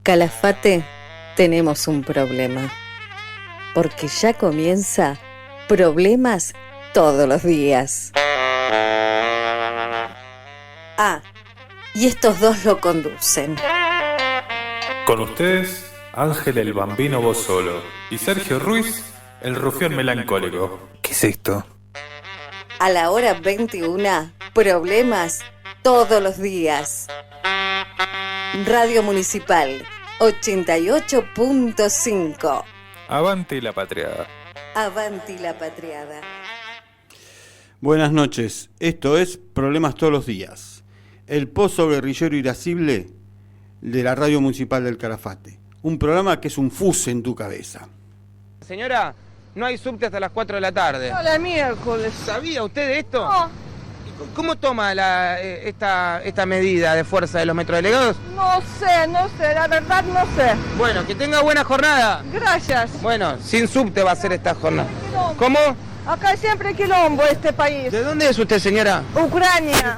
Calafate, tenemos un problema. Porque ya comienza Problemas todos los días. Ah, y estos dos lo conducen. Con ustedes, Ángel el Bambino Bosolo y Sergio Ruiz, el rufián melancólico. ¿Qué es esto? A la hora 21, Problemas todos los días. Radio Municipal 88.5. Avante la patriada. Avanti la patriada. Buenas noches, esto es Problemas todos los días. El pozo guerrillero irascible de la Radio Municipal del Calafate. Un programa que es un fuse en tu cabeza. Señora, no hay subte hasta las 4 de la tarde. Hola, miércoles. ¿Sabía usted de esto? No. ¿Cómo toma esta medida de fuerza de los metrodelegados? No sé, la verdad no sé. Bueno, que tenga buena jornada. Gracias. Bueno, sin subte va a ser esta jornada. ¿Cómo? Acá hay siempre quilombo este país. ¿De dónde es usted, señora? Ucrania.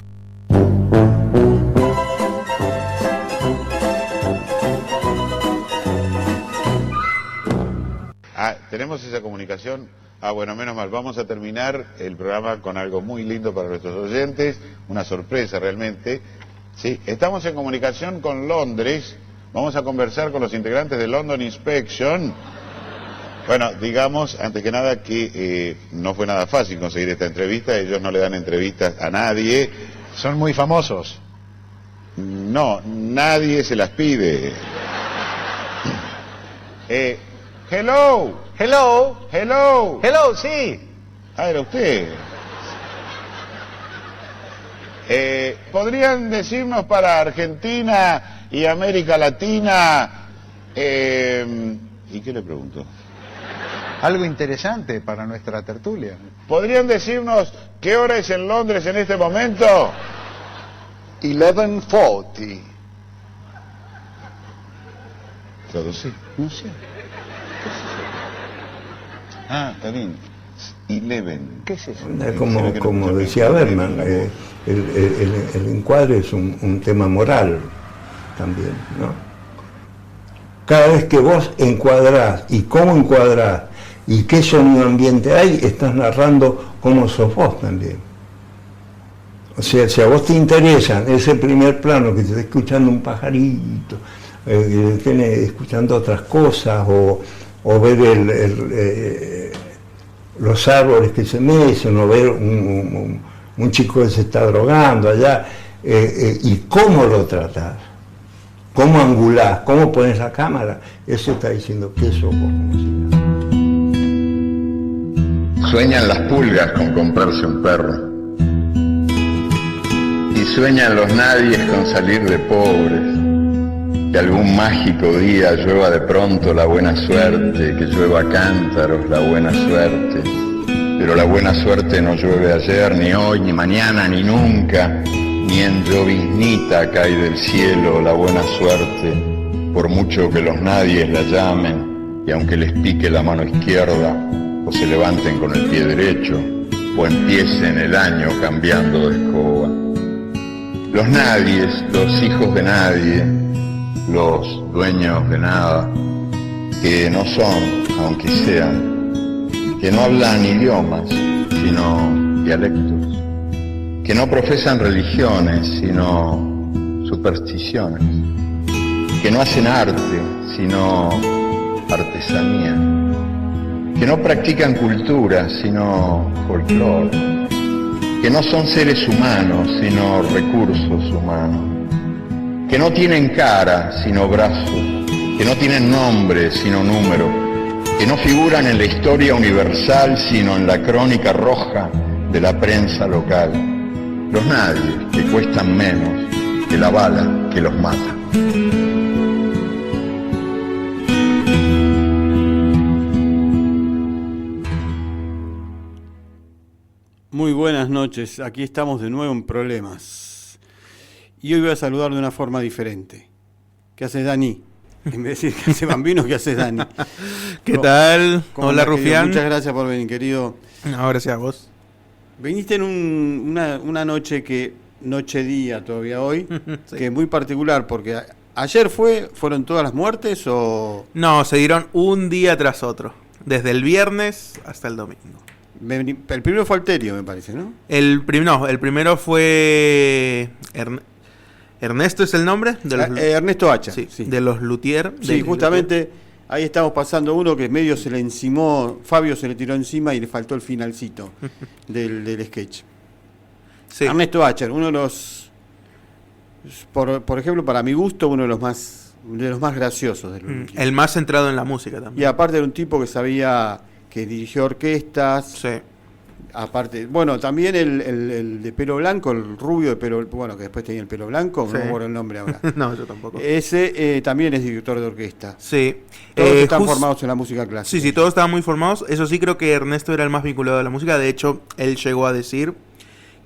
¿Tenemos esa comunicación? Bueno, menos mal. Vamos a terminar el programa con algo muy lindo para nuestros oyentes, una sorpresa realmente. Sí, estamos en comunicación con Londres. Vamos a conversar con los integrantes de London Inspection. Bueno, digamos, antes que nada, que no fue nada fácil conseguir esta entrevista. Ellos no le dan entrevistas a nadie. Son muy famosos. No, nadie se las pide. Hello. Hello. Hello. Hello, sí. Era usted. ¿Podrían decirnos para Argentina y América Latina? ¿Y qué le pregunto? Algo interesante para nuestra tertulia. ¿Podrían decirnos qué hora es en Londres en este momento? 11:40. Traducí. No sé. Está bien. 11. ¿Qué es eso? Como decía Berman, el encuadre es un tema moral también, ¿no? Cada vez que vos encuadrás y cómo encuadrás y qué sonido ambiente hay, estás narrando cómo sos vos también. O sea, si a vos te interesan ese primer plano que te está escuchando un pajarito, que esté escuchando otras cosas, o ver los árboles que se mecen, o ver un chico que se está drogando allá, y cómo lo tratás, cómo angulás, cómo pones la cámara, eso está diciendo que sos vos como señor. Sueñan las pulgas con comprarse un perro, y sueñan los nadies con salir de pobres. Que algún mágico día llueva de pronto la buena suerte, que llueva cántaros la buena suerte. Pero la buena suerte no llueve ayer, ni hoy, ni mañana, ni nunca, ni en lloviznita cae del cielo la buena suerte, por mucho que los nadies la llamen, y aunque les pique la mano izquierda, o se levanten con el pie derecho, o empiecen el año cambiando de escoba. Los nadies, los hijos de nadie, los dueños de nada, que no son, aunque sean, que no hablan idiomas, sino dialectos, que no profesan religiones, sino supersticiones, que no hacen arte, sino artesanía, que no practican cultura, sino folclore, que no son seres humanos, sino recursos humanos, que no tienen cara, sino brazos, que no tienen nombre, sino número, que no figuran en la historia universal, sino en la crónica roja de la prensa local. Los nadies, que cuestan menos que la bala que los mata. Muy buenas noches, aquí estamos de nuevo en Problemas. Y hoy voy a saludar de una forma diferente. ¿Qué haces, Dani? En vez de decir ¿qué hace Bambino? ¿Qué haces, Dani? ¿Qué tal? Hola, Rufián. Muchas gracias por venir, querido. No, gracias a vos. Viniste en una noche día todavía hoy, sí. que es muy particular porque ¿Ayer fueron todas las muertes o...? No, se dieron un día tras otro. Desde el viernes hasta el domingo. El primero fue Alterio, me parece, ¿no? El primero fue... ¿Ernesto es el nombre? Ernesto Hacha. Sí, sí. De los Luthier. Sí, justamente ahí estamos pasando uno que medio se le encimó, Fabio se le tiró encima y le faltó el finalcito del sketch. Sí. Ernesto Hacha, uno de los... Por ejemplo, para mi gusto, uno de los más graciosos. El más centrado en la música también. Y aparte era un tipo que sabía, que dirigió orquestas. Sí. Aparte, bueno, también el de pelo blanco, el rubio de pelo, bueno, que después tenía el pelo blanco, sí. No me acuerdo el nombre ahora. No, yo tampoco. Ese también es director de orquesta. Sí. Todos están formados en la música clásica. Sí, todos estaban muy formados. Eso sí, creo que Ernesto era el más vinculado a la música. De hecho, él llegó a decir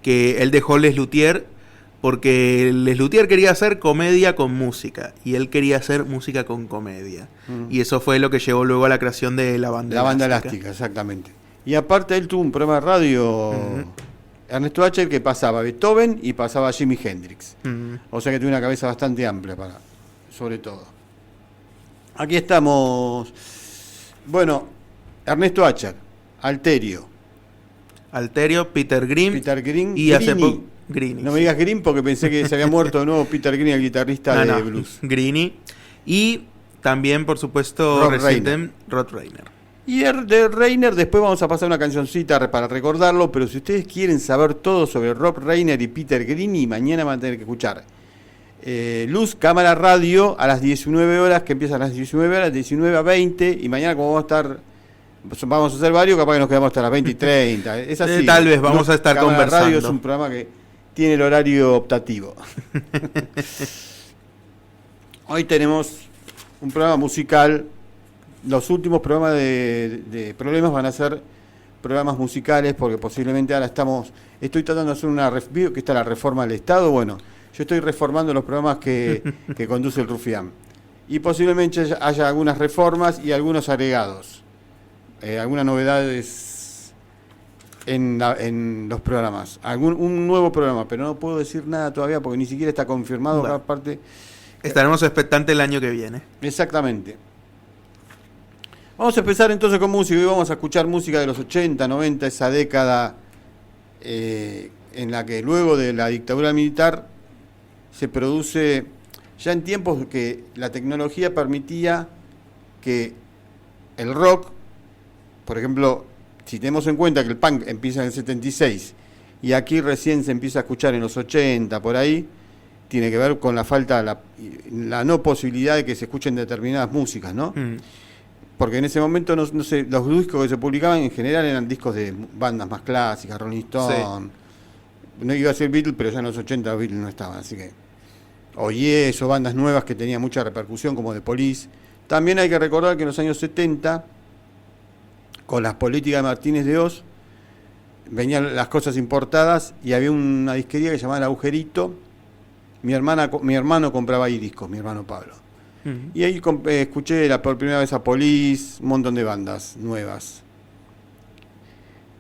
que él dejó Les Luthier porque Les Luthier quería hacer comedia con música y él quería hacer música con comedia. Y eso fue lo que llevó luego a la creación de la banda elástica. La banda elástica, exactamente. Y aparte él tuvo un programa de radio, Ernesto Hacha, que pasaba Beethoven y pasaba Jimi Hendrix. O sea que tuvo una cabeza bastante amplia sobre todo. Aquí estamos. Bueno, Ernesto Hacha, Alterio, Peter Green y hace poco Greeny. No me digas Green porque pensé que se había muerto de nuevo Peter Green, el guitarrista de blues. Greeny. Y también, por supuesto, Rod Reiner. Y de Reiner después vamos a pasar una cancioncita para recordarlo, pero si ustedes quieren saber todo sobre Rob Reiner y Peter Greeny, mañana van a tener que escuchar Luz, Cámara, Radio a las 19 horas, que empiezan a las 19 horas, 19 a 20, y mañana como vamos a hacer varios, capaz que nos quedamos hasta las 20 y 30. Es así. Tal vez vamos Luz, a estar Cámara, conversando. Radio es un programa que tiene el horario optativo. Hoy tenemos un programa musical. Los últimos programas de problemas van a ser programas musicales, porque posiblemente ahora estoy tratando de hacer una review, que está la reforma del Estado. Bueno, yo estoy reformando los programas que conduce el Rufián. Y posiblemente haya algunas reformas y algunos agregados. Algunas novedades en los programas. Un nuevo programa, pero no puedo decir nada todavía porque ni siquiera está confirmado. Bueno, aparte, estaremos expectantes el año que viene. Exactamente. Vamos a empezar entonces con música y vamos a escuchar música de los 80, 90, esa década en la que luego de la dictadura militar se produce, ya en tiempos que la tecnología permitía que el rock, por ejemplo, si tenemos en cuenta que el punk empieza en el 76 y aquí recién se empieza a escuchar en los 80, por ahí, tiene que ver con la falta, la no posibilidad de que se escuchen determinadas músicas, ¿no? Porque en ese momento, no sé, los discos que se publicaban en general eran discos de bandas más clásicas, Rolling Stone. Sí. No iba a ser Beatles, pero ya en los 80 los Beatles no estaban, así que... O Yes, o bandas nuevas que tenían mucha repercusión, como The Police. También hay que recordar que en los años 70, con las políticas de Martínez de Oz, venían las cosas importadas y había una disquería que se llamaba El Agujerito. Mi hermano compraba ahí discos, mi hermano Pablo. Y ahí escuché por primera vez a Police, un montón de bandas nuevas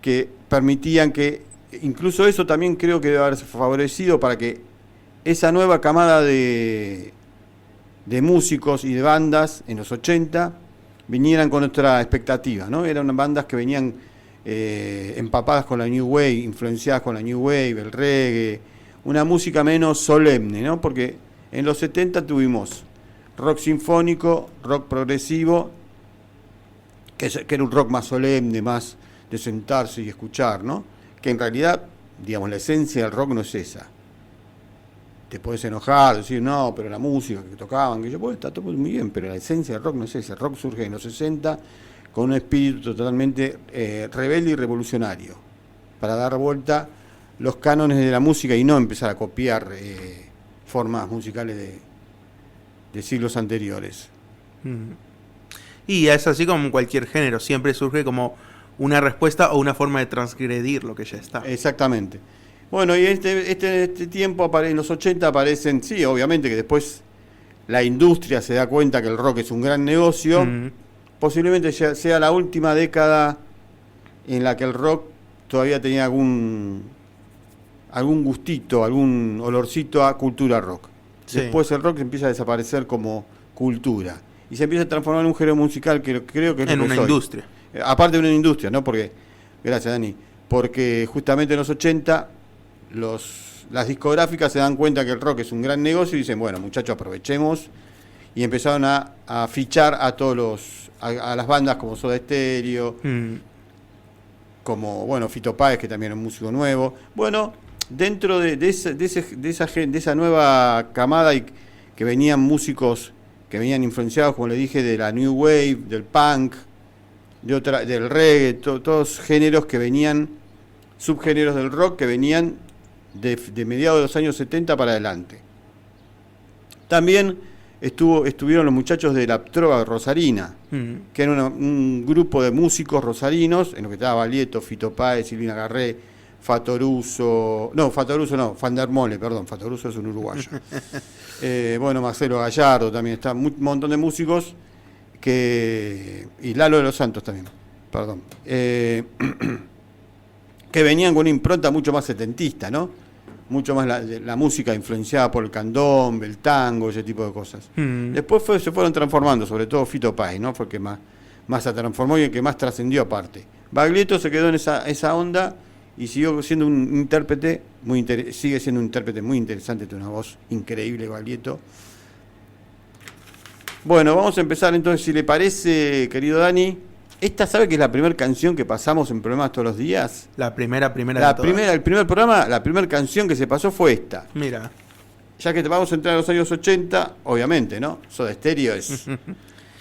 que permitían que, incluso eso también creo que debe haberse favorecido para que esa nueva camada de músicos y de bandas en los 80 vinieran con otra expectativa, ¿no? Eran bandas que venían empapadas con la New Wave, influenciadas con la New Wave, el reggae, una música menos solemne, ¿no? Porque en los 70 tuvimos rock sinfónico, rock progresivo, que era un rock más solemne, más de sentarse y escuchar, ¿no? Que en realidad, digamos, la esencia del rock no es esa. Te podés enojar, decir, no, pero la música que tocaban, que yo, pues está todo muy bien, pero la esencia del rock no es esa. El rock surge en los 60 con un espíritu totalmente rebelde y revolucionario, para dar vuelta los cánones de la música y no empezar a copiar formas musicales de siglos anteriores. Y es así como en cualquier género, siempre surge como una respuesta o una forma de transgredir lo que ya está. Exactamente. Bueno, y este tiempo, en los 80 aparecen, sí, obviamente que después la industria se da cuenta que el rock es un gran negocio, posiblemente sea la última década en la que el rock todavía tenía algún gustito, algún olorcito a cultura rock. Sí. Después el rock empieza a desaparecer como cultura. Y se empieza a transformar en un género musical que creo que es En lo que una soy. industria. Aparte de una industria, ¿no? Porque, gracias Dani, porque justamente en los 80 las discográficas se dan cuenta que el rock es un gran negocio y dicen, bueno, muchachos, aprovechemos, y empezaron a fichar a todos a las bandas como Soda Stereo, como, bueno, Fito Páez, que también es un músico nuevo. Bueno, dentro de esa nueva camada que venían músicos que venían influenciados, como le dije, de la New Wave, del punk, del reggae, todos géneros que venían, subgéneros del rock que venían de mediados de los años 70 para adelante. También estuvieron los muchachos de la Trova Rosarina, que era un grupo de músicos rosarinos, en los que estaba Baglietto, Fito Páez, Silvina Garré, Fatoruso no, Fandermole, perdón, Fatoruso es un uruguayo. Bueno, Marcelo Gallardo también está, un montón de músicos y Lalo de los Santos también, perdón. Que venían con una impronta mucho más setentista, ¿no? Mucho más la música influenciada por el candombe, el tango, ese tipo de cosas. Después se fueron transformando, sobre todo Fito Páez, ¿no? Fue el que más se transformó y el que más trascendió aparte. Baglietto se quedó en esa onda y siguió siendo un intérprete sigue siendo un intérprete muy interesante, tiene una voz increíble Baglietto. Bueno, vamos a empezar entonces, si le parece, querido Dani. ¿Esta sabe que es la primera canción que pasamos en Problemas Todos los Días? La primera el primer programa, la primera canción que se pasó fue esta. Mira. Ya que vamos a entrar a los años 80, obviamente, ¿no? Soda Stereo es...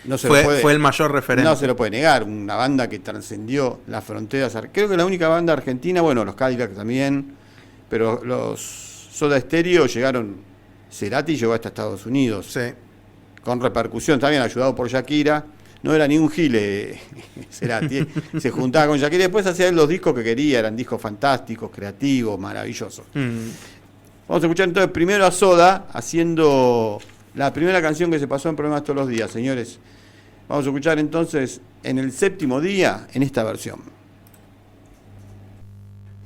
No se fue el mayor referente. No se lo puede negar, una banda que trascendió las fronteras. Creo que la única banda argentina, bueno, los Cadillacs también, pero los Soda Stereo llegaron, Cerati llegó hasta Estados Unidos. Sí. Con repercusión, también ayudado por Shakira. No era ni un gile Cerati, se juntaba con Shakira y después hacía los discos que quería, eran discos fantásticos, creativos, maravillosos. Vamos a escuchar entonces primero a Soda haciendo la primera canción que se pasó en Problemas Todos los Días, señores. Vamos a escuchar entonces En el séptimo día, en esta versión.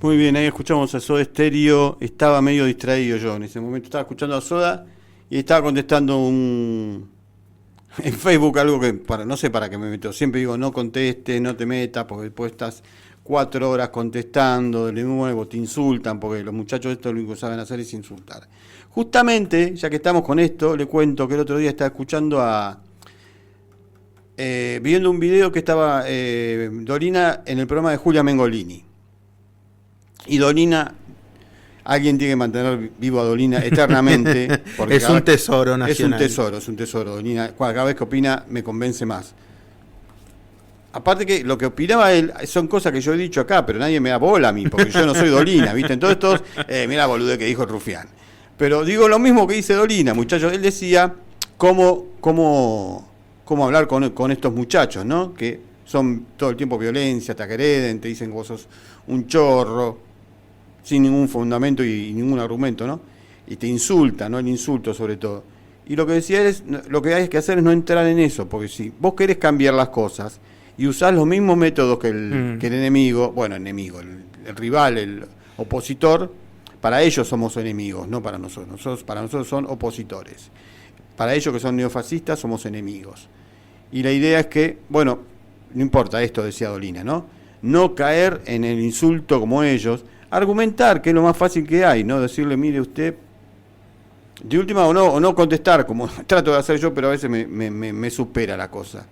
Muy bien, ahí escuchamos a Soda Stereo. Estaba medio distraído yo en ese momento, estaba escuchando a Soda y estaba contestando en Facebook algo que no sé para qué me meto. Siempre digo, no conteste, no te metas, porque después estás 4 horas contestando, de nuevo te insultan, porque los muchachos esto lo único que saben hacer es insultar. Justamente, ya que estamos con esto, le cuento que el otro día estaba escuchando viendo un video que estaba Dolina en el programa de Julia Mengolini. Y Dolina, alguien tiene que mantener vivo a Dolina eternamente. Porque es un tesoro nacional. Es un tesoro. Dolina, cada vez que opina me convence más. Aparte que lo que opinaba él son cosas que yo he dicho acá, pero nadie me da bola a mí, porque yo no soy Dolina, ¿viste? Entonces todos, mira bolude que dijo el Rufián. Pero digo lo mismo que dice Dolina, muchachos. Él decía cómo hablar con estos muchachos, ¿no? Que son todo el tiempo violencia, te agreden, te dicen que vos sos un chorro, sin ningún fundamento y ningún argumento, ¿no? Y te insultan, ¿no? El insulto sobre todo. Y lo que decía él lo que hay que hacer es no entrar en eso, porque si vos querés cambiar las cosas y usás los mismos métodos que el enemigo, el rival, el opositor, para ellos somos enemigos, no para nosotros. Para nosotros son opositores. Para ellos que son neofascistas somos enemigos. Y la idea es que, bueno, no importa esto, decía Dolina, ¿no? No caer en el insulto como ellos, argumentar, que es lo más fácil que hay, ¿no? Decirle, mire usted, de última o no contestar, como trato de hacer yo, pero a veces me supera la cosa.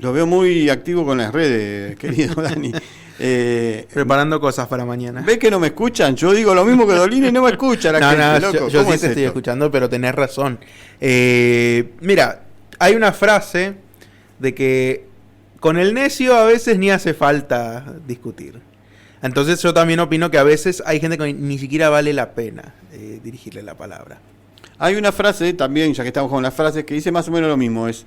Lo veo muy activo con las redes, querido Dani. Preparando cosas para mañana. ¿Ves que no me escuchan? Yo digo lo mismo que Dolina y no me escucha la gente, loco. Yo sí te estoy escuchando, pero tenés razón. Mira, hay una frase de que con el necio a veces ni hace falta discutir. Entonces yo también opino que a veces hay gente que ni siquiera vale la pena dirigirle la palabra. Hay una frase también, ya que estamos con las frases, que dice más o menos lo mismo. Es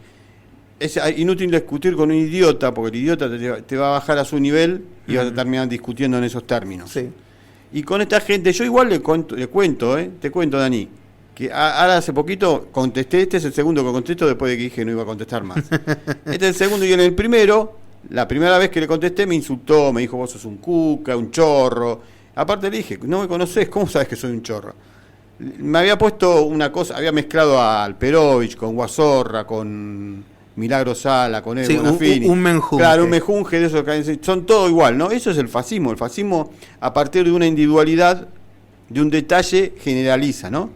inútil discutir con un idiota, porque el idiota te va a bajar a su nivel y vas a terminar discutiendo en esos términos. Sí. Y con esta gente, yo igual te cuento, Dani, que ahora hace poquito contesté, este es el segundo que contesto después de que dije que no iba a contestar más. Este es el segundo, y en el primero, la primera vez que le contesté me insultó, me dijo vos sos un cuca, un chorro. Aparte le dije, no me conocés, ¿cómo sabes que soy un chorro? Me había puesto una cosa, había mezclado a Alperovich con Guasorra, con Milagro Sala, con Edo Bonafini. Un menjunje. Claro, un menjunje de esos que son todo igual, ¿no? Eso es el fascismo. El fascismo, a partir de una individualidad, de un detalle, generaliza, ¿no?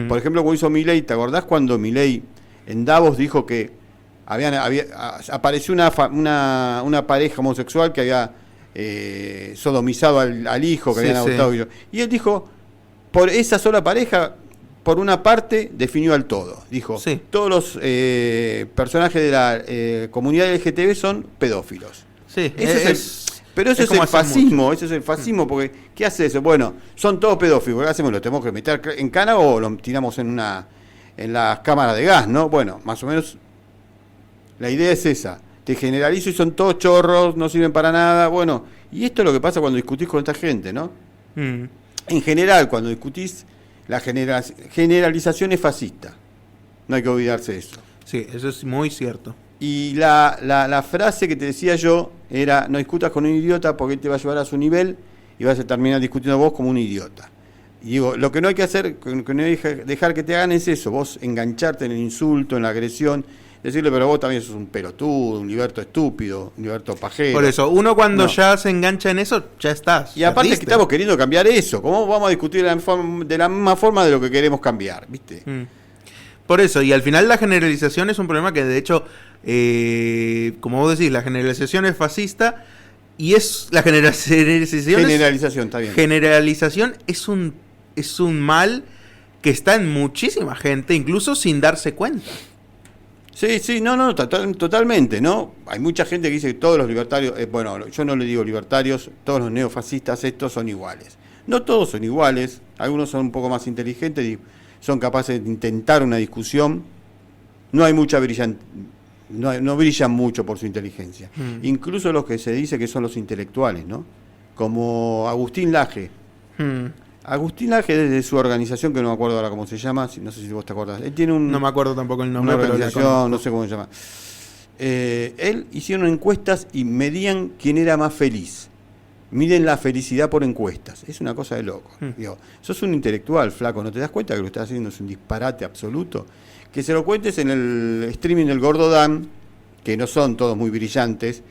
Por ejemplo, cuando hizo Milei, ¿te acordás cuando Milei en Davos dijo que apareció una pareja homosexual que había sodomizado al hijo, que habían adoptado? Y él dijo, por esa sola pareja, por una parte, definió al todo. Dijo, todos los personajes de la comunidad LGTB son pedófilos. Sí, pero eso es el fascismo, porque ¿qué hace eso? Bueno, son todos pedófilos, ¿qué hacemos? ¿Los tenemos que meter en cana o los tiramos en las cámaras de gas, no? Bueno, más o menos la idea es esa. Te generalizo y son todos chorros, no sirven para nada. Bueno, y esto es lo que pasa cuando discutís con esta gente, ¿no? En general, cuando discutís, la generalización es fascista. No hay que olvidarse de eso. Sí, eso es muy cierto. Y la frase que te decía yo era, no discutas con un idiota porque él te va a llevar a su nivel y vas a terminar discutiendo vos como un idiota. Y digo, lo que no hay que hacer, que no hay que dejar que te hagan es eso, vos engancharte en el insulto, en la agresión, decirle, pero vos también sos un pelotudo, un liberto estúpido, un liberto pajero. Por eso, uno cuando ya se engancha en eso, ya estás. Y aparte que estamos queriendo cambiar eso, ¿cómo vamos a discutir de la misma forma de lo que queremos cambiar? ¿Viste? Por eso, y al final la generalización es un problema que de hecho, como vos decís, la generalización es fascista y es la generalización está bien. Generalización es un mal que está en muchísima gente, incluso sin darse cuenta. Sí, no, totalmente, ¿no? Hay mucha gente que dice que todos los libertarios, bueno, yo no le digo libertarios, todos los neofascistas estos son iguales. No todos son iguales, algunos son un poco más inteligentes y son capaces de intentar una discusión. No hay mucha no brillan mucho por su inteligencia. Incluso los que se dice que son los intelectuales, ¿no? Como Agustín Laje. Agustín Laje, desde su organización, que no me acuerdo ahora cómo se llama, no sé si vos te acordás. Él tiene no me acuerdo tampoco el nombre, una organización, no sé cómo se llama. Él hicieron encuestas y medían quién era más feliz. Miden la felicidad por encuestas. Es una cosa de loco. Digo, sos un intelectual, flaco, ¿no te das cuenta que lo que estás haciendo es un disparate absoluto? Que se lo cuentes en el streaming del Gordo Dan, que no son todos muy brillantes.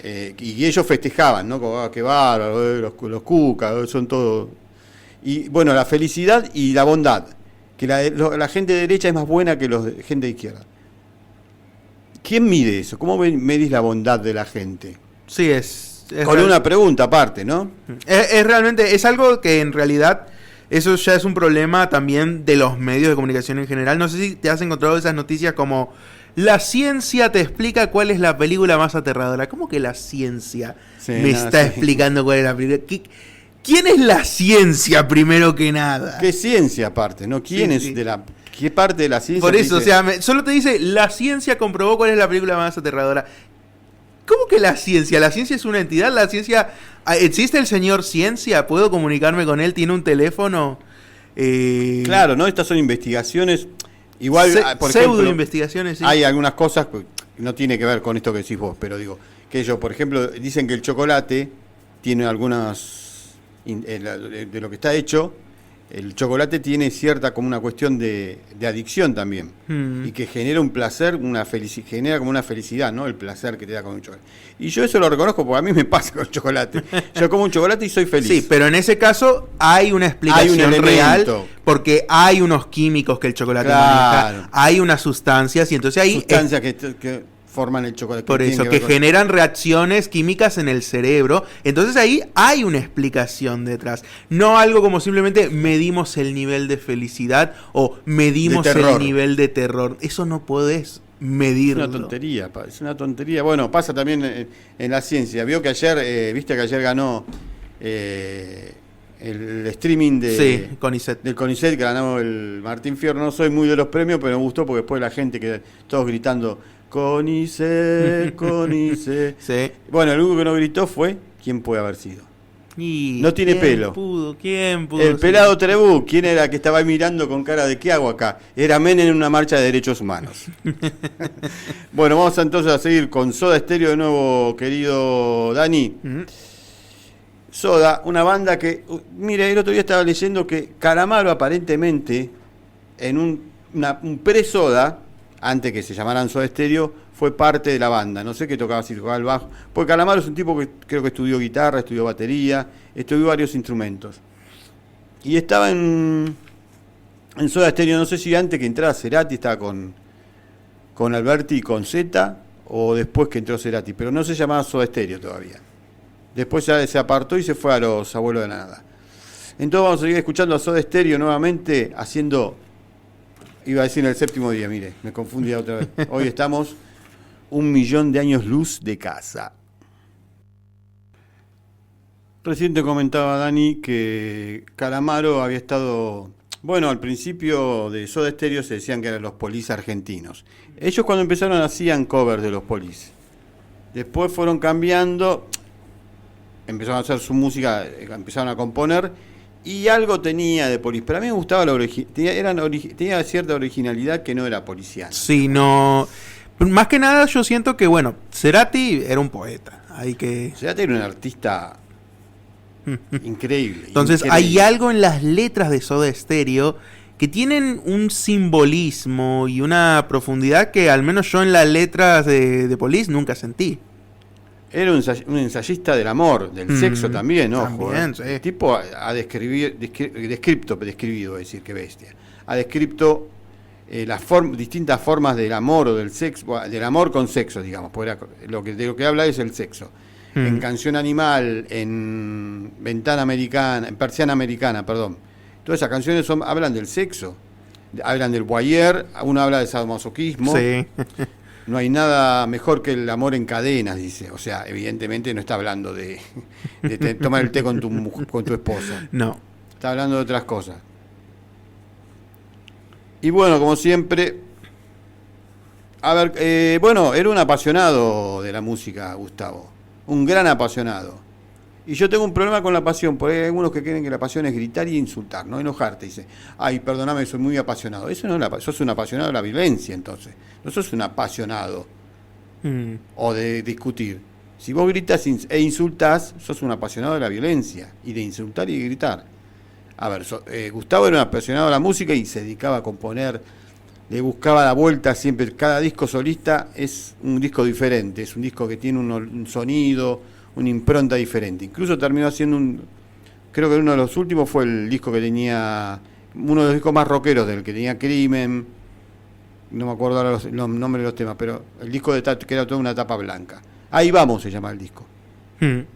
Y ellos festejaban, ¿no? Como, qué bárbaro, los cucas, son todos. Y bueno, la felicidad y la bondad. Que la gente de derecha es más buena que la gente de izquierda. ¿Quién mide eso? ¿Cómo medís la bondad de la gente? Sí, con una pregunta aparte, ¿no? Es realmente, es algo que en realidad, eso ya es un problema también de los medios de comunicación en general. No sé si te has encontrado esas noticias como... La ciencia te explica cuál es la película más aterradora. ¿Cómo que la ciencia está explicando cuál es la película? ¿Quién es la ciencia primero que nada? ¿Qué ciencia aparte? ¿No? ¿Quién es qué parte de la ciencia? Por eso, solo te dice, la ciencia comprobó cuál es la película más aterradora. ¿Cómo que la ciencia? ¿La ciencia es una entidad? ¿La ciencia... ¿Existe el señor ciencia? ¿Puedo comunicarme con él? ¿Tiene un teléfono? Claro, ¿no? Estas son investigaciones... Igual, por ejemplo, investigaciones, sí. Hay algunas cosas que no tiene que ver con esto que decís vos, pero digo, que ellos, por ejemplo, dicen que el chocolate tiene algunas, de lo que está hecho, el chocolate tiene cierta como una cuestión de adicción también, y que genera un placer, genera como una felicidad, ¿no? El placer que te da con un chocolate. Y yo eso lo reconozco porque a mí me pasa con el chocolate. Yo como un chocolate y soy feliz. Sí, pero en ese caso hay una explicación real, porque hay unos químicos que el chocolate maneja, hay unas sustancias, y entonces hay... Sustancias que forman el chocolate. Por eso, que generan reacciones químicas en el cerebro. Entonces ahí hay una explicación detrás. No algo como simplemente medimos el nivel de felicidad o medimos el nivel de terror. Eso no podés medirlo. Es una tontería. Bueno, pasa también en la ciencia. Vio que ayer, viste que ayer ganó el streaming del CONICET, que ganó el Martín Fierro. No soy muy de los premios, pero me gustó porque después la gente, que todos gritando... CONICET. Sí. Bueno, el único que no gritó fue ¿quién puede haber sido? No tiene pelo. ¿Quién pudo? El pelado Trebú. ¿Quién era que estaba mirando con cara de qué hago acá? Era Menem en una marcha de derechos humanos. Bueno, vamos entonces a seguir con Soda Stereo de nuevo, querido Dani. Soda, una banda que, mire, el otro día estaba leyendo que Calamaro aparentemente, en un pre-Soda, antes que se llamaran Soda Stereo, fue parte de la banda. No sé qué tocaba, si tocaba el bajo. Porque Calamaro es un tipo que creo que estudió guitarra, estudió batería, estudió varios instrumentos. Y estaba en Soda Stereo, no sé si antes que entrara Cerati estaba con Alberti y con Zeta, o después que entró Cerati, pero no se llamaba Soda Stereo todavía. Después ya se apartó y se fue a Los Abuelos de la Nada. Entonces vamos a seguir escuchando a Soda Stereo nuevamente, haciendo, iba a decir en el séptimo día, mire, me confundí otra vez. Hoy estamos 1.000.000 de años luz de casa. Recién te comentaba, Dani, que Calamaro había estado... Bueno, al principio de Soda Stereo se decían que eran los Police argentinos. Ellos cuando empezaron hacían covers de los Police. Después fueron cambiando, empezaron a hacer su música, empezaron a componer, y algo tenía de Police. Pero a mí me gustaba tenía cierta originalidad que no era policial. Sí, no... Más que nada yo siento que, bueno, Cerati era un poeta. Cerati era un artista... increíble. Entonces hay algo en las letras de Soda Stereo que tienen un simbolismo y una profundidad que al menos yo en las letras de Police nunca sentí. Era un ensayista del amor, del sexo también, ojo. También, sí. El tipo ha describido, decir, qué bestia. Ha descrito distintas formas del amor o del sexo, del amor con sexo, digamos. De lo que habla es el sexo. En Canción Animal, en en Persiana Americana, perdón. Todas esas canciones hablan del sexo, hablan del voyeur, uno habla de sadomasoquismo. Sí. No hay nada mejor que el amor en cadenas, dice. O sea, evidentemente no está hablando de tomar el té con tu esposa. No. Está hablando de otras cosas. Y bueno, como siempre, a ver, era un apasionado de la música, Gustavo. Un gran apasionado. Y yo tengo un problema con la pasión, porque hay algunos que creen que la pasión es gritar y insultar, no enojarte. Dice, ay, perdóname, soy muy apasionado. Eso no es sos un apasionado de la violencia, entonces. No sos un apasionado o de discutir. Si vos gritas e insultás, sos un apasionado de la violencia, y de insultar y de gritar. A ver, Gustavo era un apasionado de la música y se dedicaba a componer, le buscaba la vuelta siempre. Cada disco solista es un disco diferente, es un disco que tiene un sonido, una impronta diferente. Incluso terminó haciendo creo que uno de los últimos fue el disco que tenía, uno de los discos más rockeros del que tenía Crimen, no me acuerdo ahora los nombres de los temas, pero el disco que era toda una tapa blanca. Ahí vamos se llama el disco.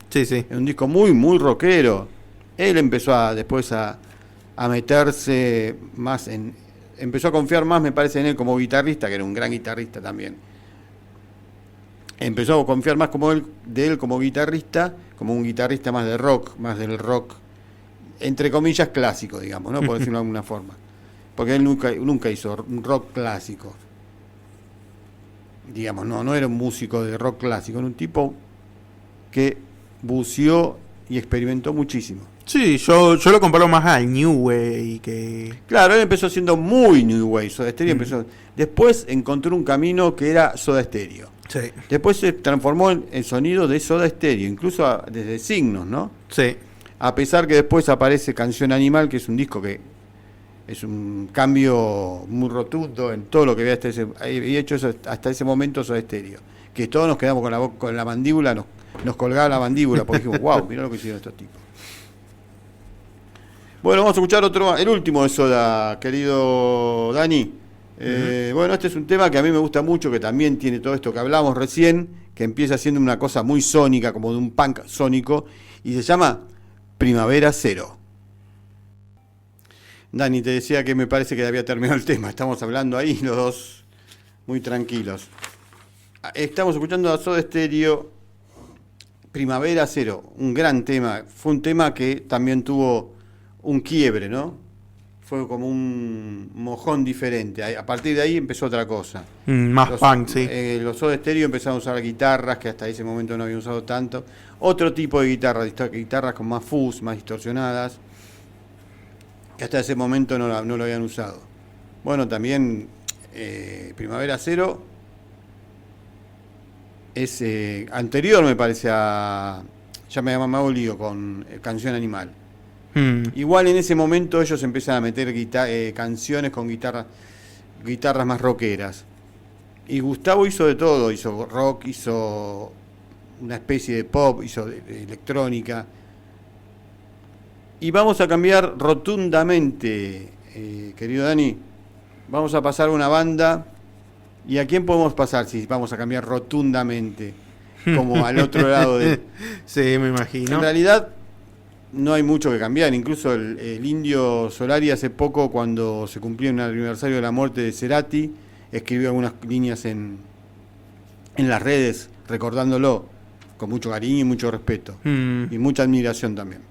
Sí, sí. Es un disco muy, muy rockero. Él empezó después a meterse más empezó a confiar más, me parece, en él como guitarrista, que era un gran guitarrista también. Empezó a confiar más de él como guitarrista, como un guitarrista más de rock, más del rock, entre comillas, clásico, digamos, ¿no? Por decirlo de alguna forma. Porque él nunca hizo un rock clásico. Digamos, no era un músico de rock clásico, era un tipo que buceó y experimentó muchísimo. Sí, yo lo comparo más al New Way que... Claro, él empezó siendo muy New Way, Soda Stereo empezó... Después encontró un camino que era Soda Stereo. Sí. Después se transformó en el sonido de Soda Stereo, incluso desde Signos, ¿no? Sí. A pesar que después aparece Canción Animal, que es un disco que es un cambio muy rotundo en todo lo que había hecho hasta ese momento Soda Stereo. Que todos nos quedamos con la mandíbula, nos colgaba la mandíbula, porque dijimos, wow, mirá lo que hicieron estos tipos. Bueno, vamos a escuchar el último de Soda, querido Dani. Bueno, este es un tema que a mí me gusta mucho, que también tiene todo esto que hablamos recién, que empieza siendo una cosa muy sónica, como de un punk sónico, y se llama Primavera Cero. Dani, te decía que me parece que había terminado el tema, estamos hablando ahí los dos muy tranquilos. Estamos escuchando a Soda Stereo, Primavera Cero, un gran tema, fue un tema que también tuvo un quiebre, ¿no? Fue como un mojón diferente. A partir de ahí empezó otra cosa. Más punk, sí. Los Soda Stereo empezaron a usar guitarras que hasta ese momento no habían usado tanto. Otro tipo de guitarras con más fuzz, más distorsionadas, que hasta ese momento no lo habían usado. Bueno, también Primavera Cero es anterior, me parece, a ya me hago lío con Canción Animal. Igual en ese momento ellos empiezan a meter canciones con guitarras más rockeras. Y Gustavo hizo de todo, hizo rock, hizo una especie de pop, hizo de electrónica. Y vamos a cambiar rotundamente, querido Dani. Vamos a pasar a una banda. ¿Y a quién podemos pasar si vamos a cambiar rotundamente? Como al otro lado de... Sí, me imagino. En realidad no hay mucho que cambiar. Incluso el Indio Solari hace poco, cuando se cumplió el aniversario de la muerte de Cerati, escribió algunas líneas en las redes recordándolo con mucho cariño y mucho respeto y mucha admiración también.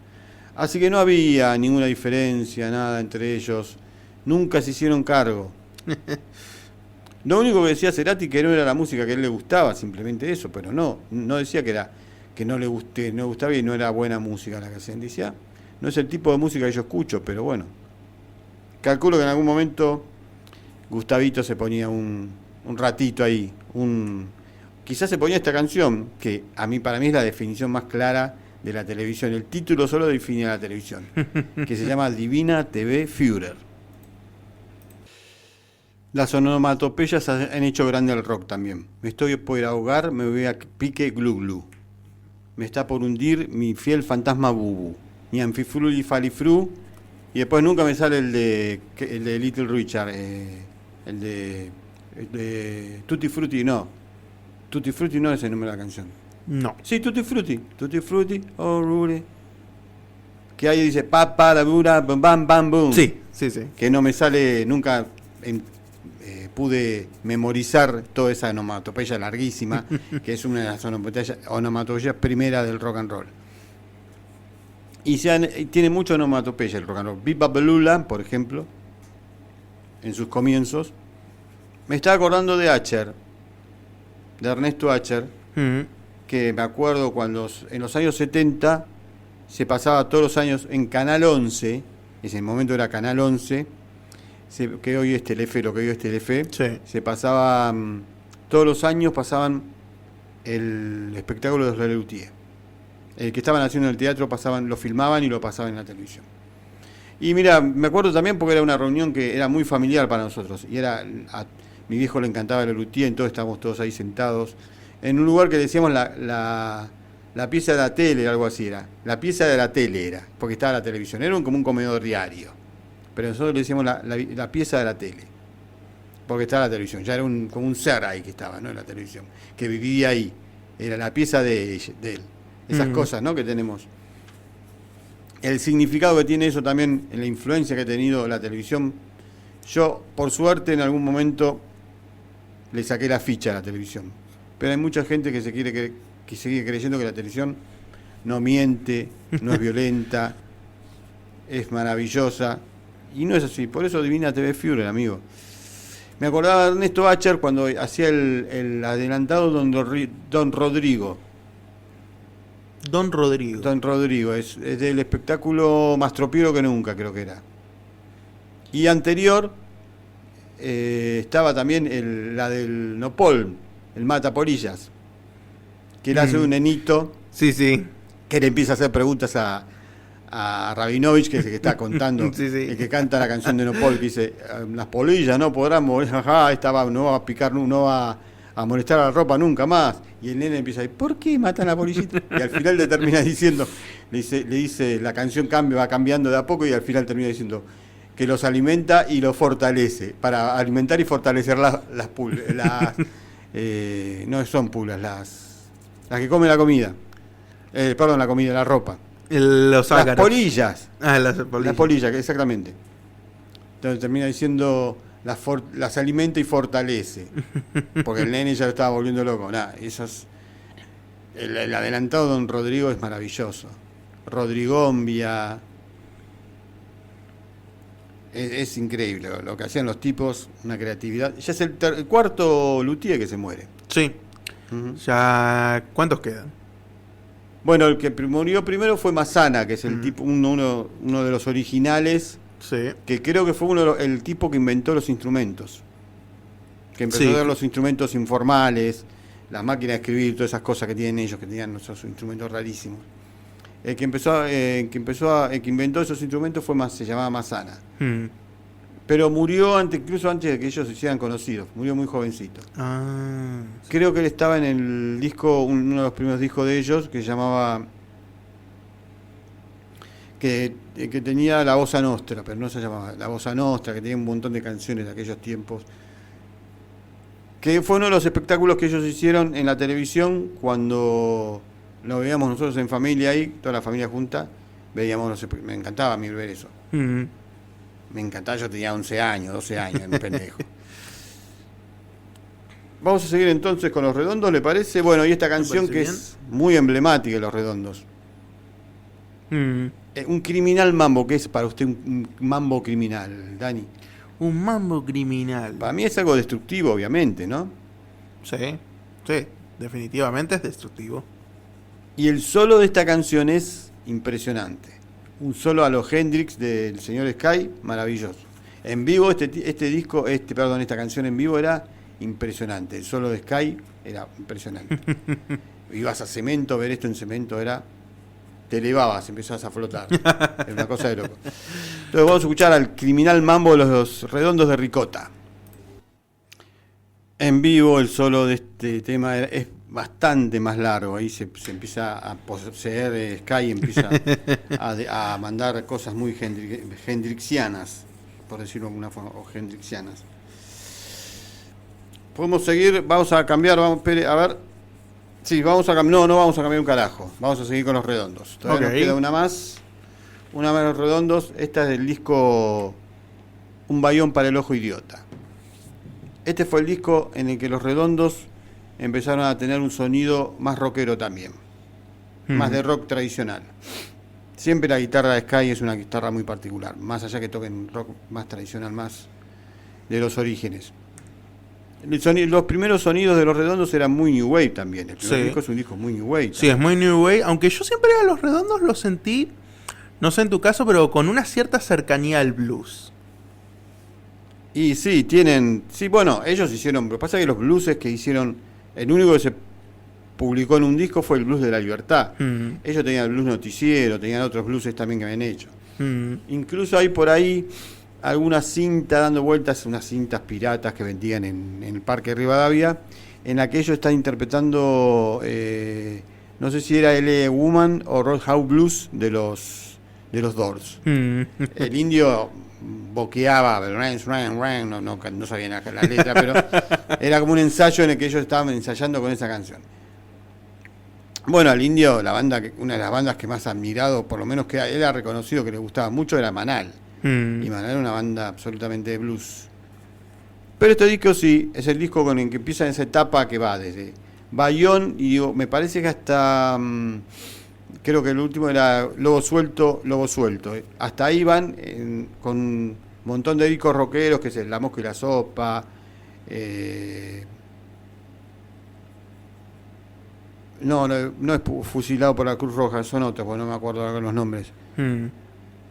Así que no había ninguna diferencia, nada entre ellos. Nunca se hicieron cargo. Lo único que decía Cerati que no era la música que a él le gustaba, simplemente eso, pero no decía que no le gustaba y no era buena música la que hacían. Decía, no es el tipo de música que yo escucho, pero bueno. Calculo que en algún momento Gustavito se ponía un ratito ahí, quizás se ponía esta canción, que para mí es la definición más clara de la televisión. El título solo define a la televisión, que se llama Divina TV Führer. Las onomatopeyas han hecho grande el rock también. Me estoy por ahogar, me voy a pique glu glu. Me está por hundir mi fiel fantasma bubu. Ni anfifru y falifru. Y después nunca me sale el de Little Richard, el de Tutti Frutti, no. Tutti Frutti no es el nombre de la canción. No. Sí, Tutti Frutti, oh Rure. Que ahí dice pa la dura, bam bam bam boom. Sí. Que no me sale nunca. Pude memorizar toda esa onomatopeya larguísima, que es una de las onomatopeyas primeras del rock and roll. Y tiene mucha onomatopeya el rock and roll. Viva Belula, por ejemplo, en sus comienzos. Me estaba acordando de Asher, de Ernesto Asher, que me acuerdo cuando en los años 70 se pasaba todos los años en Canal 11, en ese momento era Canal 11, que hoy es Telefe, lo que hoy es Telefe, sí. Se pasaba, todos los años pasaban el espectáculo de Lelutier. El que estaban haciendo en el teatro lo filmaban y lo pasaban en la televisión. Y mira, me acuerdo también porque era una reunión que era muy familiar para nosotros. Y mi viejo le encantaba Lelutier, entonces estábamos todos ahí sentados, en un lugar que decíamos la pieza de la tele, algo así era. La pieza de la tele era, porque estaba la televisión. Era como un comedor diario. Pero nosotros le decíamos la pieza de la tele, porque estaba la televisión. Ya era como un ser ahí que estaba, ¿no? En la televisión, que vivía ahí. Era la pieza de él. Esas cosas, ¿no? Que tenemos. El significado que tiene eso también, en la influencia que ha tenido la televisión. Yo, por suerte, en algún momento le saqué la ficha a la televisión. Pero hay mucha gente que sigue creyendo que la televisión no miente, no es violenta, es maravillosa. Y no es así, por eso Divina TV Führer, amigo. Me acordaba de Ernesto Asher cuando hacía el adelantado Don Rodrigo. Don Rodrigo, es del espectáculo Más Tropiero que Nunca, creo que era. Y anterior estaba también la del Nopol, el Matapolillas, que él hace un nenito. Sí. Que le empieza a hacer preguntas a Rabinovich, que es el que está contando, sí. El que canta la canción de Nopol, que dice, las polillas no podrán morir, no va a picar, no va a molestar a la ropa nunca más. Y el nene empieza a decir, ¿por qué matan a la polillita? Y al final le termina diciendo, le dice, la canción va cambiando de a poco y al final termina diciendo que los alimenta y los fortalece, para alimentar y fortalecer las pulgas, no son pulgas, las que comen la comida, la comida, la ropa. Los ácaros. Las polillas. Las polillas. Las polillas, exactamente. Entonces termina diciendo las alimenta y fortalece. Porque el nene ya lo estaba volviendo loco. El adelantado de Don Rodrigo es maravilloso. Rodrigombia. Es increíble lo que hacían los tipos, una creatividad. Ya es el cuarto luthier que se muere. Sí. Ya, ¿cuántos quedan? Bueno, el que murió primero fue Massana, que es el tipo uno de los originales, sí. Que creo que fue el tipo que inventó los instrumentos, que empezó a dar los instrumentos informales, las máquinas de escribir, todas esas cosas que tienen ellos, que tenían esos instrumentos rarísimos. El que inventó esos instrumentos se llamaba Massana. Pero murió incluso antes de que ellos se hicieran conocidos. Murió muy jovencito. Creo que él estaba en el disco, uno de los primeros discos de ellos, que se llamaba... Que tenía la Bossa Nostra, pero no se llamaba la Bossa Nostra, que tenía un montón de canciones de aquellos tiempos. Que fue uno de los espectáculos que ellos hicieron en la televisión cuando lo veíamos nosotros en familia ahí, toda la familia junta, veíamos me encantaba a mí ver eso. Me encantaba, yo tenía 11 años, 12 años, un pendejo. Vamos a seguir entonces con Los Redondos, ¿le parece? Bueno, y esta canción que es muy emblemática de Los Redondos. Un criminal mambo, ¿qué es para usted un mambo criminal, Dani? Un mambo criminal. Para mí es algo destructivo, obviamente, ¿no? Sí, definitivamente es destructivo. Y el solo de esta canción es impresionante. Un solo a los Hendrix del señor Sky, maravilloso. En vivo, esta canción en vivo era impresionante. El solo de Sky era impresionante. Ibas a Cemento, ver esto en Cemento te elevabas, empezabas a flotar. Era una cosa de loco. Entonces vamos a escuchar al criminal mambo de Los Redondos de Ricota. En vivo el solo de este tema es bastante más largo. Ahí se empieza a poseer Sky, empieza a mandar cosas muy hendrixianas, por decirlo de alguna forma, o hendrixianas. Podemos seguir, vamos a cambiar, a ver. Sí, no vamos a cambiar un carajo. Vamos a seguir con Los Redondos. Todavía nos queda una más de Los Redondos. Esta es del disco Un Bayón para el Ojo Idiota. Este fue el disco en el que Los Redondos empezaron a tener un sonido más rockero también. Más de rock tradicional. Siempre la guitarra de Sky es una guitarra muy particular. Más allá que toquen rock más tradicional, más de los orígenes. Los primeros sonidos de Los Redondos eran muy New Wave también. El primer disco es un disco muy New Wave. Sí, es muy New Wave. Aunque yo siempre a Los Redondos los sentí, no sé en tu caso, pero con una cierta cercanía al blues. Y sí, bueno, ellos hicieron, lo que pasa es que los blueses que hicieron, el único que se publicó en un disco fue el Blues de la Libertad. Ellos tenían el blues noticiero, tenían otros blueses también que habían hecho. Incluso hay por ahí alguna cinta dando vueltas, unas cintas piratas que vendían en el Parque Rivadavia, en la que ellos están interpretando, no sé si era L.A. Woman o Roadhouse Blues de los Doors. El indio boqueaba, no sabía la letra, pero era como un ensayo en el que ellos estaban ensayando con esa canción. Bueno, al indio, una de las bandas que más admirado, por lo menos que él ha reconocido que le gustaba mucho, era Manal. Y Manal era una banda absolutamente de blues. Pero este disco sí, es el disco con el que empieza esa etapa que va desde Bayón y me parece que hasta... creo que el último era Lobo Suelto. Hasta ahí van con un montón de discos rockeros, que es La Mosca y la Sopa. No es Fusilado por la Cruz Roja, son otros, porque no me acuerdo ahora los nombres.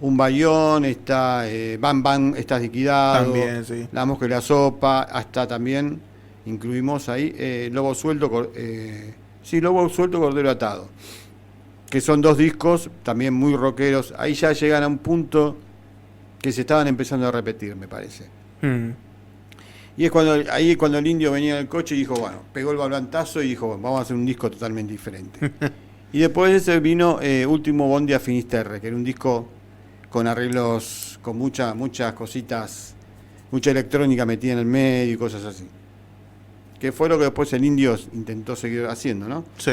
Un Bayón, está Bam Bam, Estás Liquidado. También, sí. La Mosca y la Sopa, hasta también incluimos ahí Lobo Suelto, Lobo Suelto, Cordero Atado. Que son dos discos también muy rockeros. Ahí ya llegan a un punto que se estaban empezando a repetir, me parece. Y es cuando el indio venía en el coche y dijo, bueno, pegó el volantazo y dijo, bueno, vamos a hacer un disco totalmente diferente. Y después de ese vino Último Bondi a Finisterre, que era un disco con arreglos, con muchas cositas, mucha electrónica metida en el medio y cosas así. Que fue lo que después el indio intentó seguir haciendo, ¿no? Sí.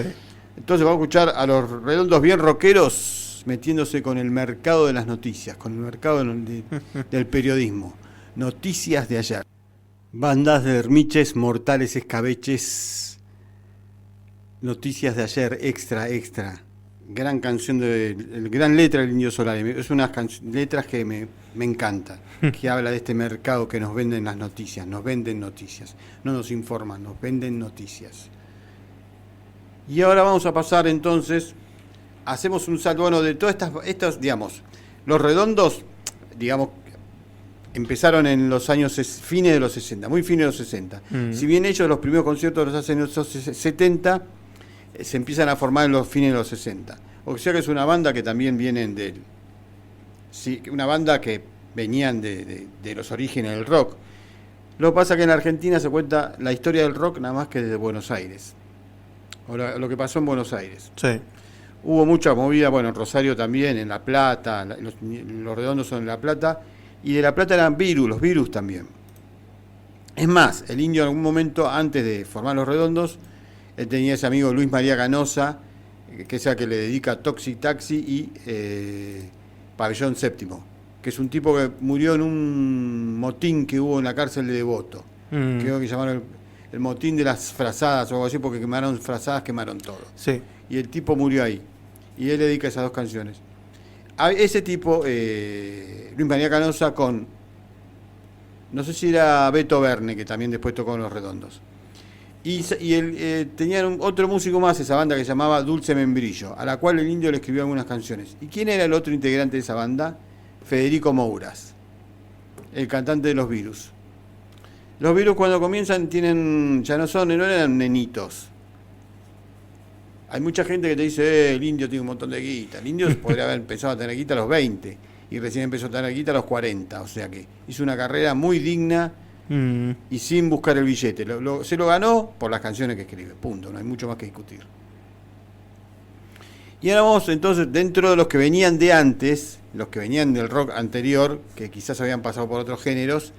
Entonces vamos a escuchar a Los Redondos bien rockeros metiéndose con el mercado de las noticias, con el mercado del periodismo. Noticias de ayer. Bandas de dermiches, mortales escabeches. Noticias de ayer, extra. Gran canción, gran letra del Indio Solari. Es unas letras que me encantan, que habla de este mercado que nos venden las noticias. Nos venden noticias, no nos informan, nos venden noticias. Y ahora vamos a pasar entonces, hacemos un salto, bueno, de todas estas, digamos, Los Redondos, digamos, empezaron en los años, fines de los 60, muy fines de los 60. Si bien ellos los primeros conciertos los hacen en los 70, se empiezan a formar en los fines de los 60. O sea que es una banda que también vienen de... Sí, una banda que venían de los orígenes del rock. Lo que pasa es que en Argentina se cuenta la historia del rock nada más que desde Buenos Aires. O lo que pasó en Buenos Aires. Sí. Hubo mucha movida, bueno, en Rosario también, en La Plata, los Redondos son en La Plata, y de La Plata eran los Virus también. Es más, el Indio en algún momento, antes de formar los Redondos, él tenía ese amigo Luis María Canosa, que es el que le dedica Toxic Taxi y Pabellón Séptimo, que es un tipo que murió en un motín que hubo en la cárcel de Devoto. Creo que llamaron el motín de las frazadas o algo así, porque quemaron frazadas, quemaron todo. Sí. Y el tipo murió ahí. Y él dedica esas 2 canciones. A ese tipo, Luis María Canosa con, no sé si era Beto Verne, que también después tocó en Los Redondos. Y tenían otro músico más, esa banda que se llamaba Dulce Membrillo, a la cual el Indio le escribió algunas canciones. ¿Y quién era el otro integrante de esa banda? Federico Mouras, el cantante de Los Virus. Los Virus cuando comienzan no eran nenitos. Hay mucha gente que te dice, el Indio tiene un montón de guita. El Indio podría haber empezado a tener guita a los 20 y recién empezó a tener guita a los 40. O sea que hizo una carrera muy digna y sin buscar el billete. Se lo ganó por las canciones que escribe. Punto. No hay mucho más que discutir. Y ahora vamos entonces, dentro de los que venían de antes, los que venían del rock anterior, que quizás habían pasado por otros géneros,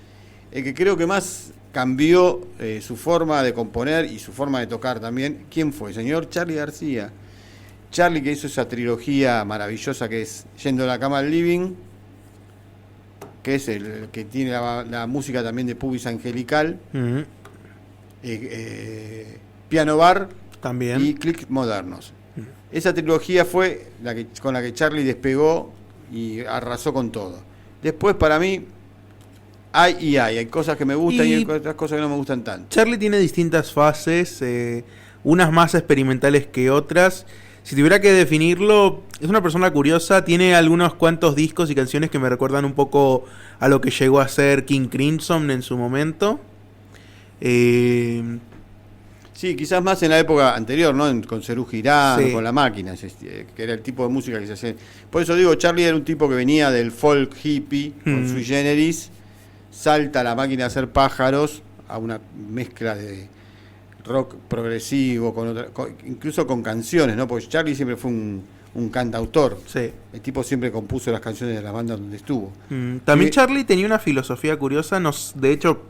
el que creo que más cambió su forma de componer y su forma de tocar también. ¿Quién fue? El señor Charly García. Charly, que hizo esa trilogía maravillosa que es Yendo a la cama al living, que es el que tiene la música también de Pubis Angelical, Piano Bar también. Y Click Modernos. Esa trilogía fue con la que Charly despegó y arrasó con todo. Después, para mí, hay cosas que me gustan y hay otras cosas que no me gustan tanto. Charly tiene distintas fases, unas más experimentales que otras. Si tuviera que definirlo, es una persona curiosa, tiene algunos cuantos discos y canciones que me recuerdan un poco a lo que llegó a ser King Crimson en su momento. Sí, quizás más en la época anterior, ¿no? Con Serú Girán, sí, con La Máquina, que era el tipo de música que se hacía. Por eso digo, Charly era un tipo que venía del folk hippie, con Sui Generis, salta a La Máquina a hacer pájaros, a una mezcla de rock progresivo, incluso con canciones, ¿no? Porque Charly siempre fue un cantautor. Sí. El tipo siempre compuso las canciones de las bandas donde estuvo. También Charly tenía una filosofía curiosa, de hecho,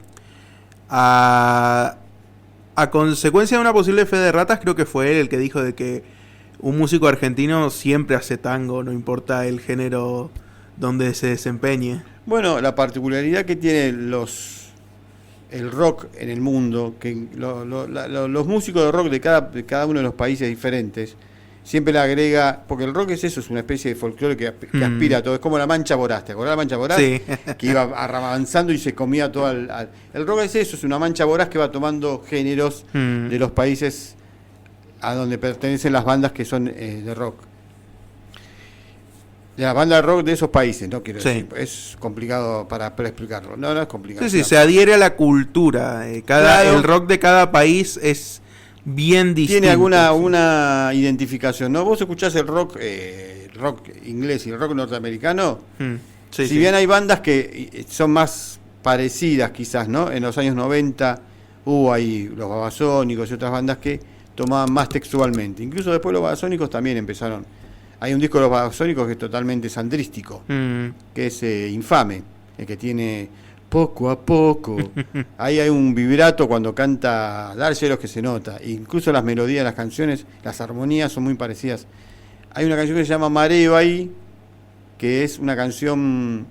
a consecuencia de una posible fe de ratas, creo que fue él el que dijo de que un músico argentino siempre hace tango, no importa el género donde se desempeñe. Bueno, la particularidad que tiene el rock en el mundo, que los músicos de rock de cada uno de los países diferentes siempre le agrega, porque el rock es eso, es una especie de folclore que aspira a todo, es como la Mancha Voraz, ¿te acordás de la Mancha Voraz? Sí. Que iba avanzando y se comía todo el rock es eso, es una Mancha Voraz que va tomando géneros de los países a donde pertenecen las bandas que son de rock. De la banda de rock de esos países, ¿no? Quiero decir, es complicado para explicarlo. No es complicado. Sí, se adhiere a la cultura. Claro. El rock de cada país es bien distinto. Tiene alguna identificación, ¿no? Vos escuchás el rock inglés y el rock norteamericano. Si bien hay bandas que son más parecidas quizás, ¿no? En los años 90 hubo ahí los Babasónicos y otras bandas que tomaban más textualmente. Incluso después los Babasónicos también empezaron. Hay un disco de los Babasónicos que es totalmente sandrístico, que es Infame, el que tiene Poco a Poco. Ahí hay un vibrato cuando canta D'Argelos que se nota. Incluso las melodías de las canciones, las armonías son muy parecidas. Hay una canción que se llama Mareo ahí, que es una canción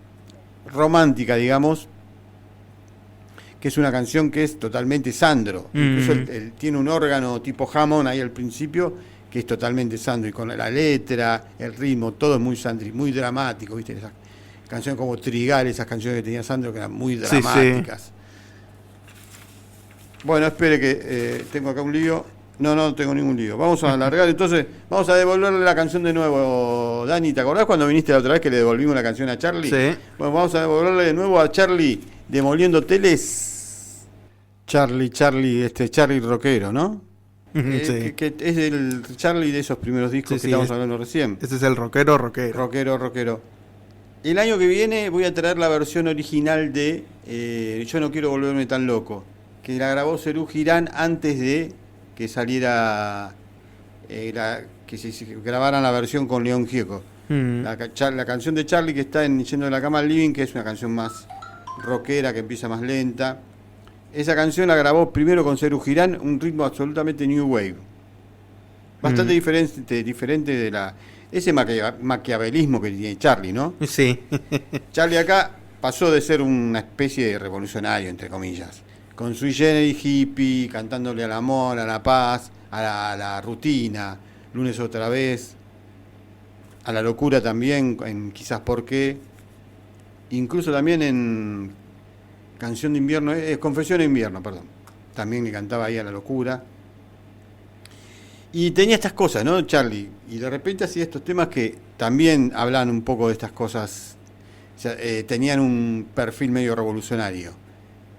romántica, digamos, que es una canción que es totalmente Sandro. Incluso tiene un órgano tipo Hammond ahí al principio, que es totalmente Sandro, y con la letra, el ritmo, todo es muy Sandri, muy dramático, ¿viste? Esas canciones como Trigal, esas canciones que tenía Sandro que eran muy dramáticas. Sí. Bueno, espere que tengo acá un lío. No tengo ningún lío. Vamos a alargar, entonces, vamos a devolverle la canción de nuevo. Dani, ¿te acordás cuando viniste la otra vez que le devolvimos la canción a Charly? Sí. Bueno, vamos a devolverle de nuevo a Charly, Demoliendo Teles. Charly rockero, ¿no? Sí. Que es del Charlie, de esos primeros discos que estamos hablando recién. Ese es el rockero. Rockero. El año que viene voy a traer la versión original de Yo no quiero volverme tan loco, que la grabó Serú Girán antes de que saliera, que se grabaran la versión con León Gieco. La canción de Charlie, que está en Yendo de la cama al living, que es una canción más rockera, que empieza más lenta. Esa canción la grabó primero con Serú Girán, un ritmo absolutamente new wave. Bastante diferente de ese maquiavelismo que tiene Charlie, ¿no? Sí. Charlie acá pasó de ser una especie de revolucionario, entre comillas, con sui generis hippie, cantándole al amor, a la paz, a la rutina, lunes otra vez, a la locura también, en Quizás por qué, incluso también en Canción de invierno, Confesión de invierno, perdón, también le cantaba ahí a la locura. Y tenía estas cosas, ¿no, Charlie? Y de repente hacía estos temas que también hablan un poco de estas cosas, o sea, tenían un perfil medio revolucionario.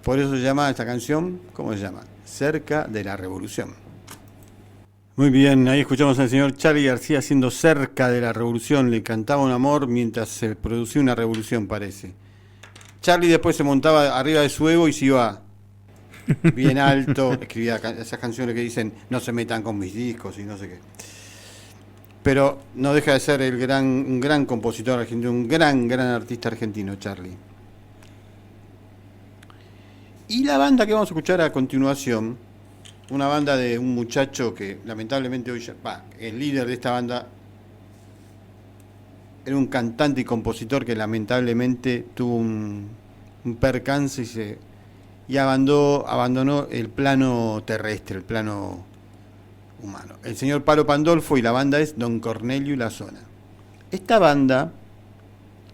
Por eso se llama esta canción, ¿cómo se llama? Cerca de la revolución. Muy bien, ahí escuchamos al señor Charly García haciendo Cerca de la revolución. Le cantaba un amor mientras se producía una revolución, parece. Charlie después se montaba arriba de su ego y se iba bien alto, escribía esas canciones que dicen no se metan con mis discos y no sé qué. Pero no deja de ser un gran compositor argentino, un gran artista argentino, Charlie. Y la banda que vamos a escuchar a continuación, una banda de un muchacho que lamentablemente hoy el líder de esta banda era un cantante y compositor que lamentablemente tuvo un percance y abandonó el plano terrestre, el plano humano. El señor Palo Pandolfo, y la banda es Don Cornelio y la Zona. Esta banda,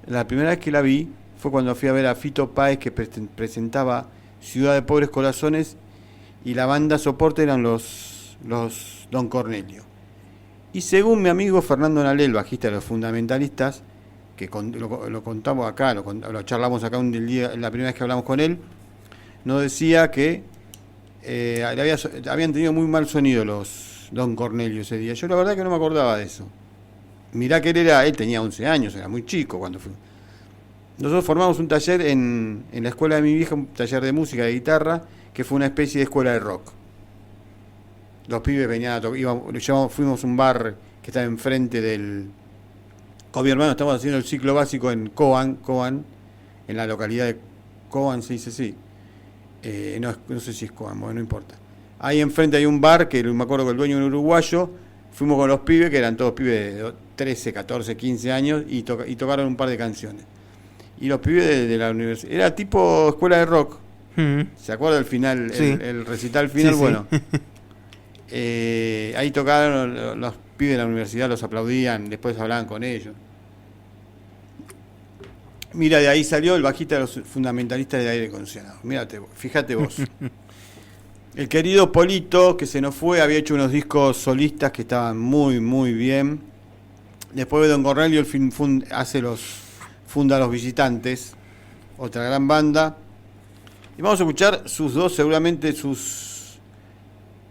la primera vez que la vi fue cuando fui a ver a Fito Páez, que presentaba Ciudad de Pobres Corazones, y la banda soporte eran los Don Cornelio. Y según mi amigo Fernando Nalel, bajista de Los Fundamentalistas, que lo contamos acá, lo charlamos acá la primera vez que hablamos con él, nos decía que habían tenido muy mal sonido los Don Cornelio ese día. Yo la verdad que no me acordaba de eso. Mirá que él tenía 11 años, era muy chico cuando fue. Nosotros formamos un taller en la escuela de mi vieja, un taller de música, de guitarra, que fue una especie de escuela de rock. Los pibes venían a tocar, fuimos a un bar que estaba enfrente con mi hermano estamos haciendo el ciclo básico en Cobán, en la localidad de Cobán, se dice así. No sé si es Cobán, bueno, no importa. Ahí enfrente hay un bar que me acuerdo que el dueño era un uruguayo. Fuimos con los pibes, que eran todos pibes de 13, 14, 15 años, y tocaron un par de canciones. Y los pibes de la universidad, era tipo escuela de rock. ¿Se acuerda el final, sí. el recital final? Sí, bueno. Sí. Ahí tocaron los pibes de la universidad, los aplaudían, después hablaban con ellos. Mira, de ahí salió el bajista de Los Fundamentalistas de Aire Acondicionado. Fíjate vos. El querido Polito, que se nos fue, había hecho unos discos solistas que estaban muy, muy bien. Después de Don Cornelio, funda Los Visitantes, otra gran banda. Y vamos a escuchar seguramente sus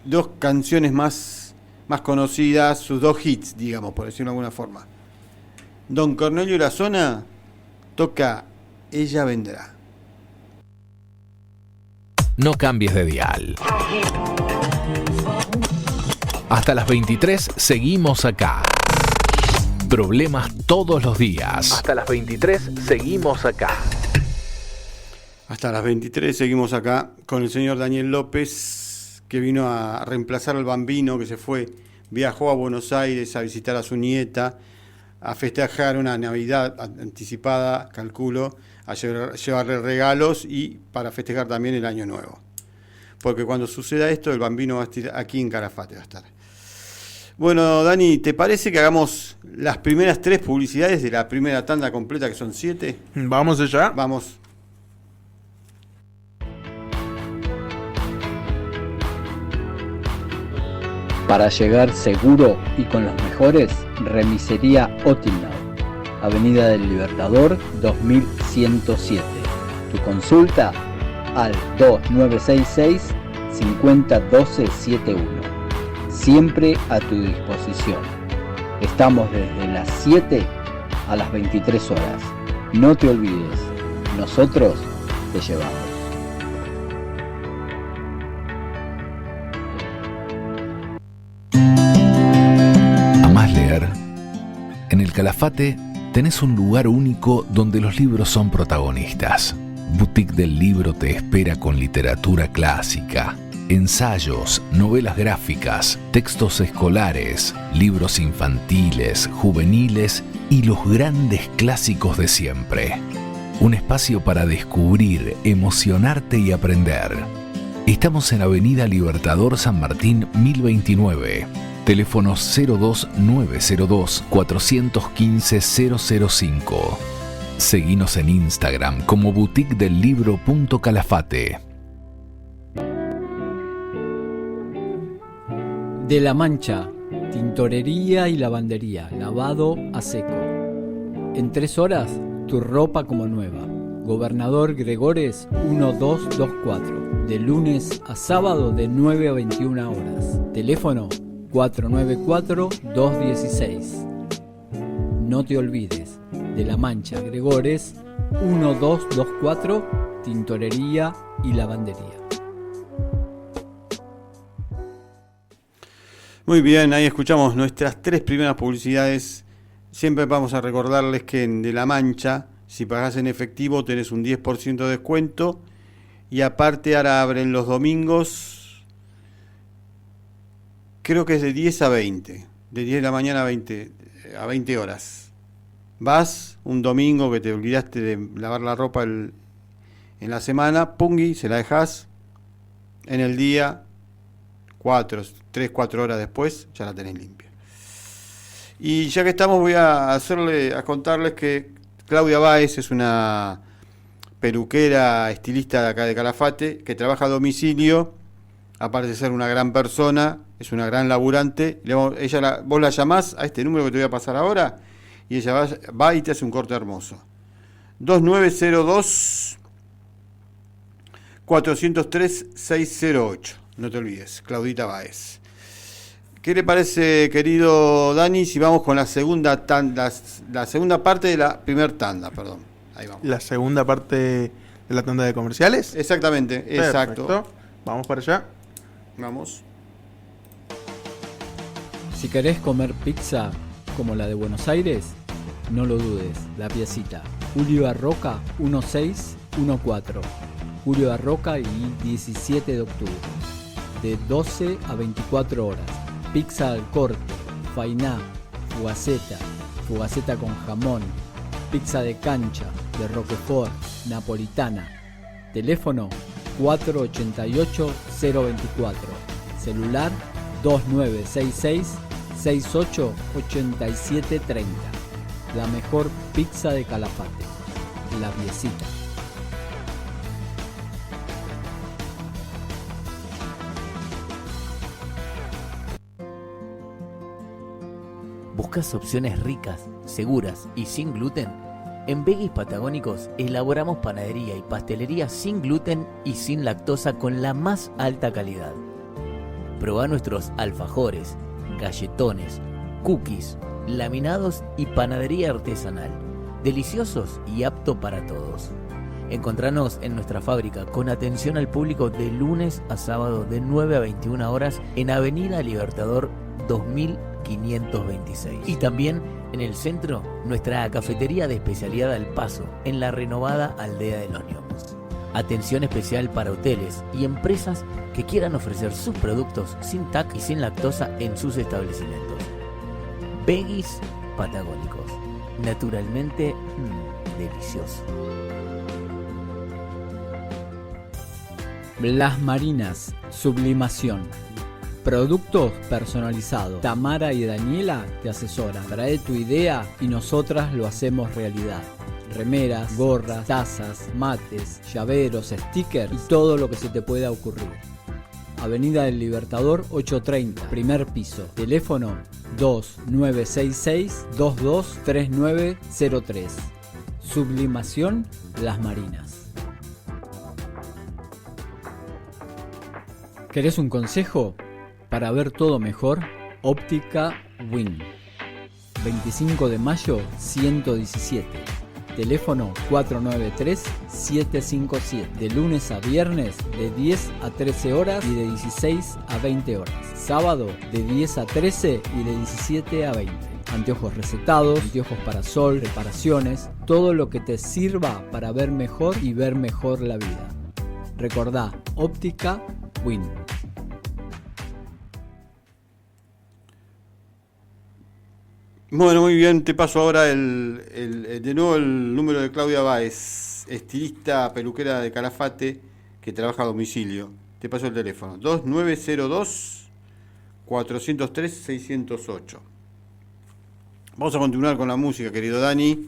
dos canciones más conocidas, sus dos hits, digamos, por decirlo de alguna forma. Don Cornelio y la Zona toca Ella Vendrá. No cambies de dial. Hasta las 23 seguimos acá. Problemas todos los días. Hasta las 23 seguimos acá. Hasta las 23 seguimos acá con el señor Daniel López, que vino a reemplazar al Bambino, que se fue, viajó a Buenos Aires a visitar a su nieta, a festejar una Navidad anticipada, calculo, a llevarle regalos y para festejar también el Año Nuevo. Porque cuando suceda esto, el Bambino va a estar aquí en Calafate, va a estar. Bueno, Dani, ¿te parece que hagamos las primeras 3 publicidades de la primera tanda completa, que son 7? ¿Vamos allá? Vamos. Para llegar seguro y con los mejores, Remisería Otilnau, Avenida del Libertador 2107. Tu consulta al 2966 501271. siempre a tu disposición. Estamos desde las 7 a las 23 horas. No te olvides, nosotros te llevamos. ¿Amás leer? En el Calafate tenés un lugar único donde los libros son protagonistas. Boutique del Libro te espera con literatura clásica, ensayos, novelas gráficas, textos escolares, libros infantiles, juveniles y los grandes clásicos de siempre. Un espacio para descubrir, emocionarte y aprender. Estamos en Avenida Libertador San Martín 1029. Teléfono 02902 415 005. Seguinos en Instagram como boutiquedelibro.calafate. De la Mancha, tintorería y lavandería, lavado a seco. En 3 horas, tu ropa como nueva. Gobernador Gregores 1224. De lunes a sábado de 9 a 21 horas. Teléfono 494-216. No te olvides, de la Mancha Gregores 1224, tintorería y lavandería. Muy bien, ahí escuchamos nuestras 3 primeras publicidades. Siempre vamos a recordarles que en De la Mancha, si pagás en efectivo, tenés un 10% de descuento. Y aparte ahora abren los domingos, creo que es de 10 a 20, de 10 de la mañana a 20 horas. Vas un domingo que te olvidaste de lavar la ropa en la semana, pungui, se la dejás en el día, 3-4 horas después, ya la tenés limpia. Y ya que estamos, voy a contarles que Claudia Báez es una peluquera, estilista de acá de Calafate, que trabaja a domicilio, aparte de ser una gran persona, es una gran laburante. Vos la llamás a este número que te voy a pasar ahora y ella va y te hace un corte hermoso. 2902 403 608. No te olvides, Claudita Báez. ¿Qué le parece, querido Dani, si vamos con la segunda parte de la primera tanda, perdón? Ahí vamos. La segunda parte de la tanda de comerciales. Exactamente, exacto. Perfecto. Vamos para allá. Vamos. Si querés comer pizza como la de Buenos Aires, no lo dudes, La Piecita. Julio Arroca 1614. Julio Arroca y 17 de octubre. De 12 a 24 horas. Pizza al corte, fainá, fugaceta con jamón, pizza de cancha, de Roquefort, napolitana. Teléfono 488-024. Celular 2966-688730. La mejor pizza de Calafate. La Piecita. ¿Buscas opciones ricas, seguras y sin gluten? En Veggies Patagónicos elaboramos panadería y pastelería sin gluten y sin lactosa con la más alta calidad. Probá nuestros alfajores, galletones, cookies, laminados y panadería artesanal, deliciosos y apto para todos. Encontranos en nuestra fábrica con atención al público de lunes a sábado de 9 a 21 horas en Avenida Libertador 2526. Y también en el centro, nuestra cafetería de especialidad Al Paso, en la renovada Aldea de los Ñomos. Atención especial para hoteles y empresas que quieran ofrecer sus productos sin TAC y sin lactosa en sus establecimientos. Veggies Patagónicos. Naturalmente, delicioso. Las Marinas, sublimación. Productos personalizados. Tamara y Daniela te asesoran. Trae tu idea y nosotras lo hacemos realidad. Remeras, gorras, tazas, mates, llaveros, stickers y todo lo que se te pueda ocurrir. Avenida del Libertador 830, primer piso. Teléfono 2966-223903. Sublimación Las Marinas. ¿Querés un consejo? Para ver todo mejor, Óptica Win. 25 de mayo 117. Teléfono 493-757. De lunes a viernes de 10 a 13 horas y de 16 a 20 horas. Sábado de 10 a 13 y de 17 a 20. Anteojos recetados, anteojos para sol, reparaciones, todo lo que te sirva para ver mejor y ver mejor la vida. Recordá, Óptica Win. Bueno, muy bien, te paso ahora de nuevo el número de Claudia Báez, estilista peluquera de Calafate, que trabaja a domicilio. Te paso el teléfono, 2902-403-608. Vamos a continuar con la música, querido Dani.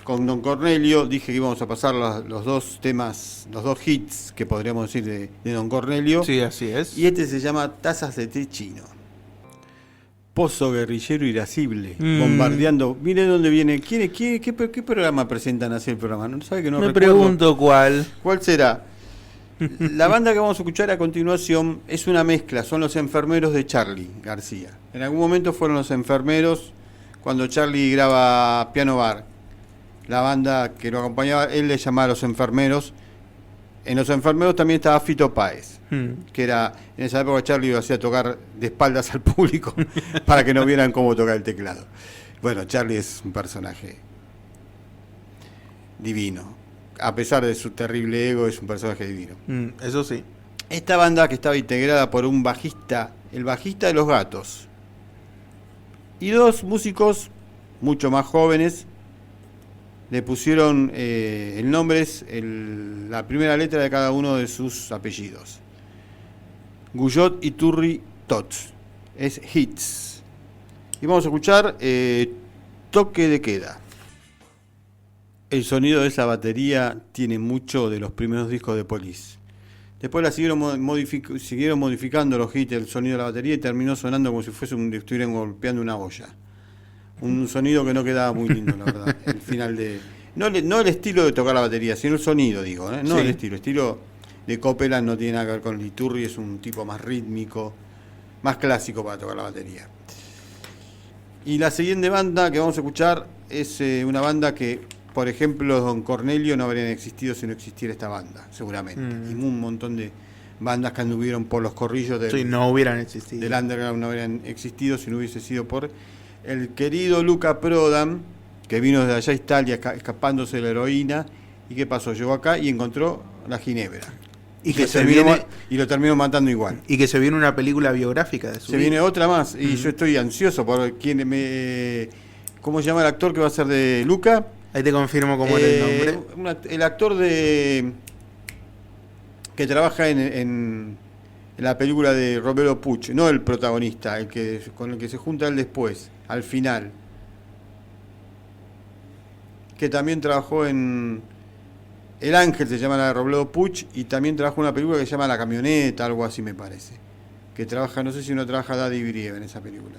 Con Don Cornelio, dije que íbamos a pasar los dos temas, los dos hits que podríamos decir de Don Cornelio. Sí, así es. Y este se llama Tazas de té chino. Pozo guerrillero irascible, bombardeando. Mire dónde viene. ¿Qué programa presentan así el programa? ¿No sabe que no Me recuerdo? pregunto cuál. ¿Cuál será? La banda que vamos a escuchar a continuación es una mezcla. Son los enfermeros de Charly García. En algún momento fueron los enfermeros cuando Charly graba Piano Bar. La banda que lo acompañaba, él le llamaba a los enfermeros. En los enfermeros también estaba Fito Páez, que era, en esa época Charly lo hacía tocar de espaldas al público para que no vieran cómo tocar el teclado. Bueno, Charly es un personaje divino. A pesar de su terrible ego, es un personaje divino. Eso sí. Esta banda que estaba integrada por un bajista, el bajista de Los Gatos, y dos músicos mucho más jóvenes, le pusieron el nombre, la primera letra de cada uno de sus apellidos. Guyot, Iturri, Tots. Es Hits. Y vamos a escuchar Toque de Queda. El sonido de esa batería tiene mucho de los primeros discos de Police. Después la siguieron modificando los hits, el sonido de la batería, y terminó sonando como si estuvieran golpeando una olla. Un sonido que no quedaba muy lindo, la verdad. El final de... No el estilo de tocar la batería, sino el sonido, digo. No sí. El estilo de Copeland no tiene nada que ver con el Iturri, es un tipo más rítmico, más clásico para tocar la batería. Y la siguiente banda que vamos a escuchar es una banda que, por ejemplo, Don Cornelio no habrían existido si no existiera esta banda, seguramente. Y un montón de bandas que anduvieron por los corrillos no hubieran existido. Del underground no habrían existido si no hubiese sido por el querido Luca Prodan, que vino desde allá a Italia escapándose de la heroína. ¿Y qué pasó? Llegó acá y encontró la ginebra. Y lo terminó matando igual. Y que se viene una película biográfica de su vida. Se viene otra más. Y yo estoy ansioso por quién ¿cómo se llama el actor que va a ser de Luca? Ahí te confirmo cómo era el nombre. El actor que trabaja en la película de Roberto Puig, no el protagonista, con el que se junta él después, al final. Que también trabajó en El Ángel, se llama la de Robledo Puig, y también trabajó en una película que se llama La Camioneta, algo así me parece. Que trabaja, no sé si uno trabaja Daddy Brieve en esa película.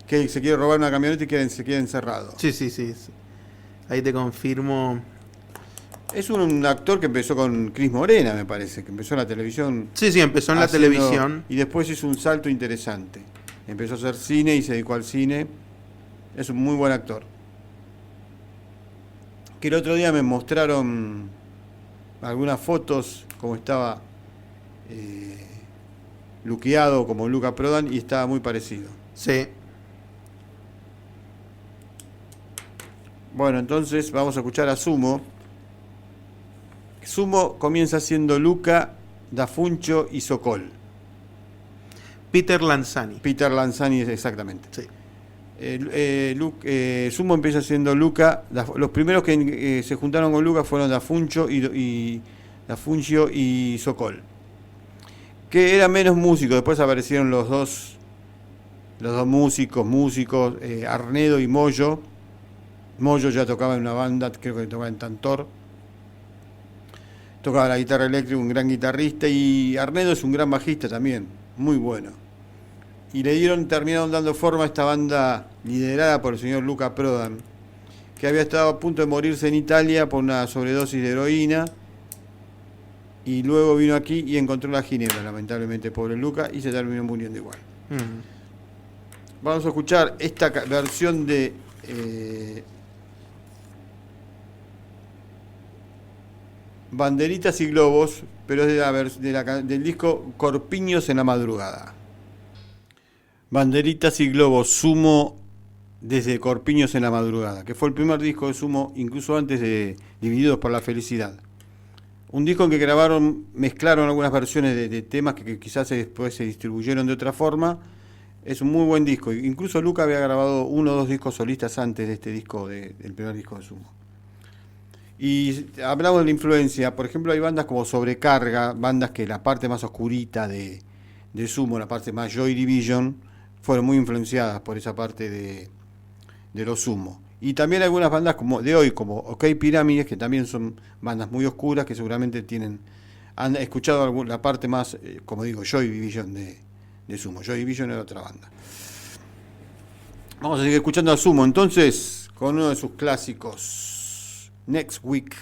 Que se quiere robar una camioneta y se queda encerrado. Sí. Ahí te confirmo. Es un actor que empezó con Cris Morena, me parece, que empezó en la televisión. Sí, empezó en la televisión. Y después hizo un salto interesante. Empezó a hacer cine y se dedicó al cine. Es un muy buen actor. Que el otro día me mostraron algunas fotos, como estaba luqueado como Luca Prodan, y estaba muy parecido. Sí. Bueno, entonces vamos a escuchar a Sumo. Sumo comienza siendo Luca, Dafuncho y Sokol. Peter Lanzani, exactamente. Sí. Sumo empieza siendo Luca. Los primeros que se juntaron con Luca fueron Dafuncho y Sokol, que eran menos músicos. Después aparecieron los dos músicos, Arnedo y Moyo. Moyo ya tocaba en una banda, creo que tocaba en Tantor. Tocaba la guitarra eléctrica, un gran guitarrista, y Arnedo es un gran bajista también, muy bueno. Y terminaron dando forma a esta banda liderada por el señor Luca Prodan, que había estado a punto de morirse en Italia por una sobredosis de heroína, y luego vino aquí y encontró la ginebra, lamentablemente, pobre Luca, y se terminó muriendo igual. Vamos a escuchar esta versión de Banderitas y Globos, pero es del disco Corpiños en la Madrugada. Banderitas y Globos, Sumo desde Corpiños en la Madrugada, que fue el primer disco de Sumo, incluso antes de Divididos por la Felicidad. Un disco en que mezclaron algunas versiones de temas que quizás después se distribuyeron de otra forma. Es un muy buen disco. Incluso Luca había grabado 1 o 2 discos solistas antes de este disco, del primer disco de Sumo. Y hablamos de la influencia. Por ejemplo, hay bandas como Sobrecarga, bandas que la parte más oscurita de Sumo, la parte más Joy Division, fueron muy influenciadas por esa parte de los Sumo. Y también algunas bandas como de hoy, como OK Pirámides, que también son bandas muy oscuras, que seguramente han escuchado la parte más, como digo, Joy Division de Sumo. Joy Division era otra banda. Vamos a seguir escuchando a Sumo entonces con uno de sus clásicos, Next Week.